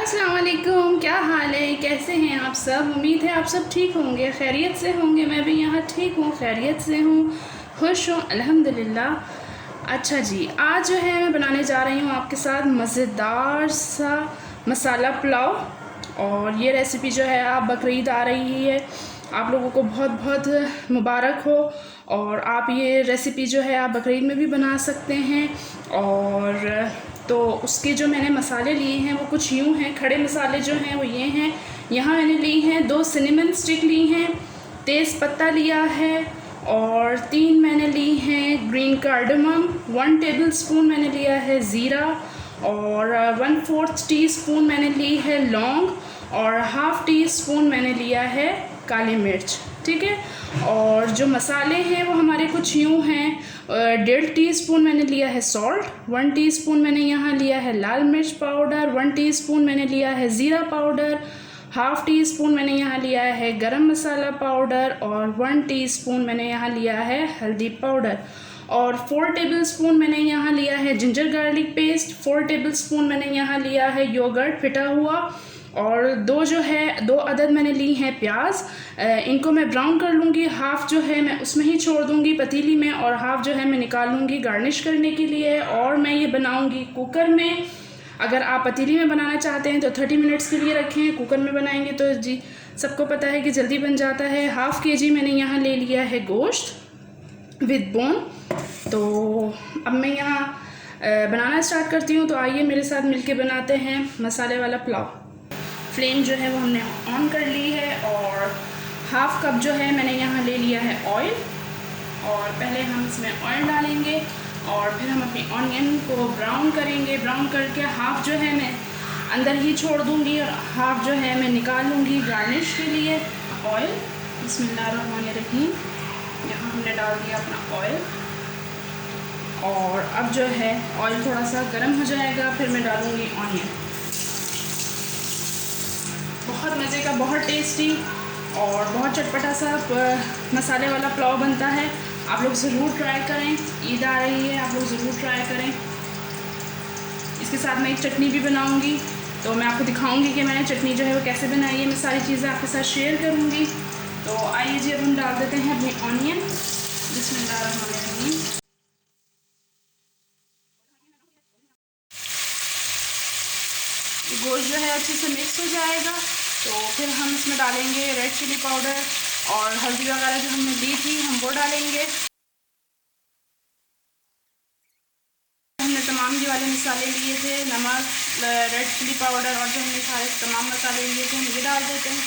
अस्सलाम वालेकुम, क्या हाल है, कैसे हैं आप सब। उम्मीद है आप सब ठीक होंगे, खैरियत से होंगे। मैं भी यहाँ ठीक हूँ, खैरियत से हूँ, खुश हूँ अल्हम्दुलिल्लाह। अच्छा जी, आज जो है मैं बनाने जा रही हूँ आपके साथ मज़ेदार सा मसाला पुलाव। और ये रेसिपी जो है आप बकरीद आ रही है, आप लोगों को बहुत बहुत मुबारक हो। और आप ये रेसिपी जो है आप बकरीद में भी बना सकते हैं। और तो उसके जो मैंने मसाले लिए हैं वो कुछ यूँ हैं। खड़े मसाले जो हैं वो ये हैं। यहाँ मैंने ली हैं 2 सिनेमन स्टिक ली हैं, तेज़ पत्ता लिया है, और 3 मैंने ली हैं ग्रीन कार्डमम, 1 टेबलस्पून मैंने लिया है ज़ीरा, और 1/4 टीस्पून मैंने ली है लौंग, और ½ टीस्पून मैंने लिया है काली मिर्च। ठीक है। और जो मसाले हैं वो हमारे कुछ यूँ हैं। 1.5 टीस्पून मैंने लिया है सॉल्ट, 1 टीस्पून मैंने यहाँ लिया है लाल मिर्च पाउडर, 1 टीस्पून मैंने लिया है ज़ीरा पाउडर, ½ टीस्पून मैंने यहाँ लिया है गरम मसाला पाउडर, और 1 टीस्पून मैंने यहाँ लिया है हल्दी पाउडर, और 4 टेबलस्पून मैंने यहाँ लिया है जिंजर गार्लिक पेस्ट, 4 टेबलस्पून मैंने यहाँ लिया है योगर्ट फिटा हुआ, और 2 अदद मैंने ली हैं प्याज। इनको मैं ब्राउन कर लूँगी। हाफ़ जो है मैं उसमें ही छोड़ दूँगी पतीली में, और हाफ़ जो है मैं निकाल लूँगी गार्निश करने के लिए। और मैं ये बनाऊँगी कुकर में। अगर आप पतीली में बनाना चाहते हैं तो 30 मिनट्स के लिए रखें। कुकर में बनाएंगे तो जी सबको पता है कि जल्दी बन जाता है। ½ kg मैंने यहाँ ले लिया है गोश्त विद बोन। तो अब मैं यहाँ बनाना स्टार्ट करती हूँ। तो आइए मेरे साथ मिलके बनाते हैं मसाले वाला पुलाव। फ्लेम जो है वो हमने ऑन कर ली है, और ½ कप जो है मैंने यहाँ ले लिया है ऑयल। और पहले हम इसमें ऑयल डालेंगे, और फिर हम अपनी ऑनियन को ब्राउन करेंगे। ब्राउन करके हाफ़ जो है मैं अंदर ही छोड़ दूँगी, और हाफ़ जो है मैं निकाल लूँगी गार्निश के लिए। ऑयल, बिस्मिल्लाहिर्रहमानिर्रहीम। यहाँ हमने डाल दिया अपना ऑयल, और अब जो है ऑयल थोड़ा सा गर्म हो जाएगा, फिर मैं डालूँगी ऑनियन। बहुत मज़े का, बहुत टेस्टी और बहुत चटपटा सा मसाले वाला पुलाव बनता है। आप लोग ज़रूर ट्राई करें। ईद आ रही है, आप लोग ज़रूर ट्राई करें। इसके साथ मैं एक चटनी भी बनाऊंगी, तो मैं आपको दिखाऊंगी कि मैंने चटनी जो है वो कैसे बनाई है। मैं सारी चीज़ें आपके साथ शेयर करूंगी। तो आइए जी, अब हम डाल देते हैं अपनी ऑनियन। बिस्मिल्लाहिर्रहमानिर्रहीम। गोश्त जो है अच्छे से मिक्स हो जाएगा, तो फिर हम इसमें डालेंगे रेड चिली पाउडर, और हल्दी वगैरह जो हमने ली थी हम वो डालेंगे। हमने तमाम ये वाले मसाले लिए थे, नमक, रेड चिली पाउडर, और जो हमने सारे तमाम मसाले लिए थे हम ये डाल देते हैं।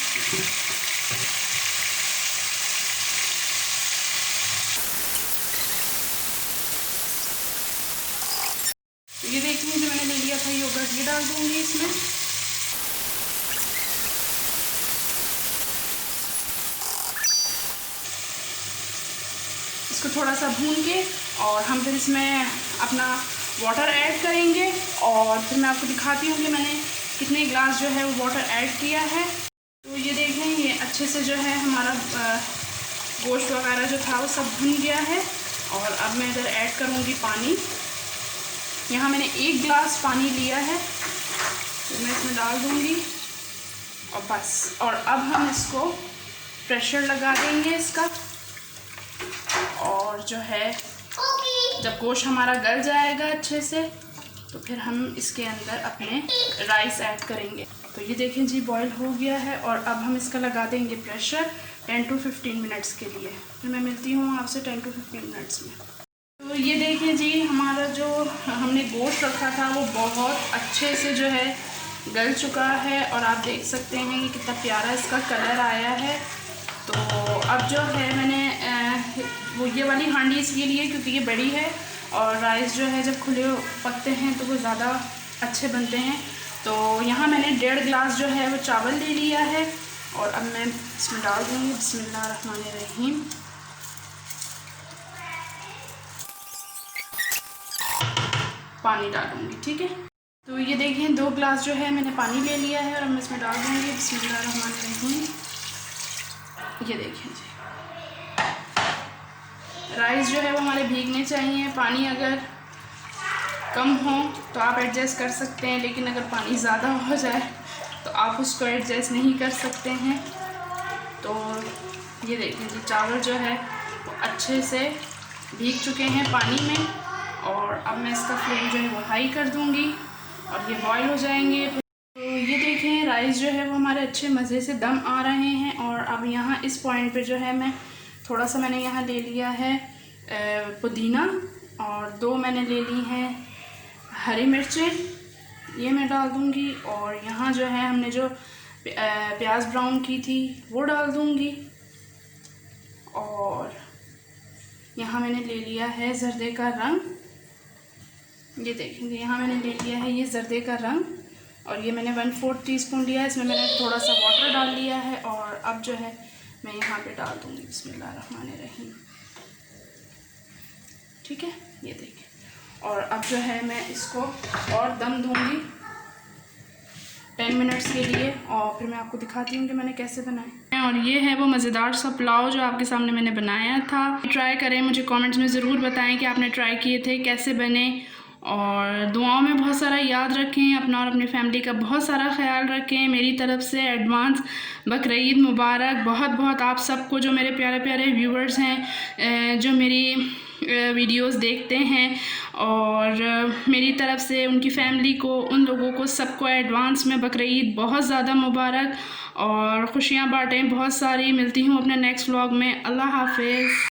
ये देखिए जो मैंने ले लिया था योगर्ट, ये डाल दूँगी इसमें। इसको थोड़ा सा भून के, और हम फिर इसमें अपना वाटर ऐड करेंगे, और फिर मैं आपको दिखाती हूँ कि मैंने कितने ग्लास जो है वो वाटर ऐड किया है। तो ये देखें, ये अच्छे से जो है हमारा गोश्त वगैरह जो था वो सब भुन गया है। और अब मैं इधर ऐड करूँगी पानी। यहाँ मैंने 1 गिलास पानी लिया है, तो मैं इसमें डाल दूँगी, और बस। और अब हम इसको प्रेशर लगा देंगे इसका, और जो है जब गोश्त हमारा गल जाएगा अच्छे से, तो फिर हम इसके अंदर अपने राइस ऐड करेंगे। तो ये देखें जी, बॉईल हो गया है, और अब हम इसका लगा देंगे प्रेशर 10 to 15 मिनट्स के लिए। फिर मैं मिलती हूँ आपसे 10 to 15 मिनट्स में। तो ये देखें जी, हमारा जो हमने गोश्त रखा था वो बहुत अच्छे से जो है गल चुका है, और आप देख सकते हैं कि कितना प्यारा इसका कलर आया है। तो अब जो है मैंने वो ये वाली हांडी इसलिए ली है क्योंकि ये बड़ी है, और राइस जो है जब खुले पकते हैं तो वो ज़्यादा अच्छे बनते हैं। तो यहाँ मैंने 1.5 गिलास जो है वो चावल ले लिया है, और अब मैं इसमें डाल दूँगी। बिस्मिल्लाहिर्रहमानिर्रहीम। पानी डालूँगी, ठीक है। तो ये देखिए 2 गिलास जो है मैंने पानी ले लिया है, और अब मैं इसमें डाल दूँगी। बिस्मिल्लाहिर्रहमानिर्रहीम। ये देखिए जी, राइस जो है वो हमारे भीगने चाहिए। पानी अगर कम हो तो आप एडजस्ट कर सकते हैं, लेकिन अगर पानी ज़्यादा हो जाए तो आप उसको एडजस्ट नहीं कर सकते हैं। तो ये देखिए जी, चावल जो है वो अच्छे से भीग चुके हैं पानी में, और अब मैं इसका फ्लेम जो है वो हाई कर दूँगी और ये बॉईल हो जाएंगे। तो ये देखें राइस जो है वो हमारे अच्छे मज़े से दम आ रहे हैं। और अब यहाँ इस पॉइंट पे जो है मैं थोड़ा सा मैंने यहाँ ले लिया है पुदीना, और 2 मैंने ले ली हैं हरी मिर्चें, ये मैं डाल दूँगी। और यहाँ जो है हमने जो प्याज ब्राउन की थी वो डाल दूँगी। और यहाँ मैंने ले लिया है ज़र्दे का रंग, ये देखेंगे यहाँ मैंने ले लिया है ये ज़र्दे का रंग, और ये मैंने 1/4 टीस्पून लिया है। इसमें मैंने थोड़ा सा वाटर डाल लिया है। और अब जो है मैं यहाँ पे डाल दूँगी बिस्मिल्लाहिर्रहमानिर्रहीम। ठीक है, ये देखिए। और अब जो है मैं इसको और दम दूँगी 10 मिनट्स के लिए, और फिर मैं आपको दिखाती हूँ कि मैंने कैसे बनाया। और ये है वो मज़ेदार सा पुलाव जो आपके सामने मैंने बनाया था। ट्राई करें, मुझे कमेंट्स में ज़रूर बताएं कि आपने ट्राई किए थे, कैसे बने। और दुआओं में बहुत सारा याद रखें, अपना और अपनी फैमिली का बहुत सारा ख्याल रखें। मेरी तरफ से एडवांस बकरीद मुबारक। बहुत बहुत आप सबको, जो मेरे प्यारे प्यारे व्यूवर्स हैं, जो मेरी वीडियोस देखते हैं, और मेरी तरफ से उनकी फैमिली को, उन लोगों को सबको एडवांस में बकरीद बहुत ज़्यादा मुबारक, और खुशियाँ बाँटें बहुत सारी। मिलती हूँ अपने नेक्स्ट व्लॉग में। अल्लाह हाफ़िज़।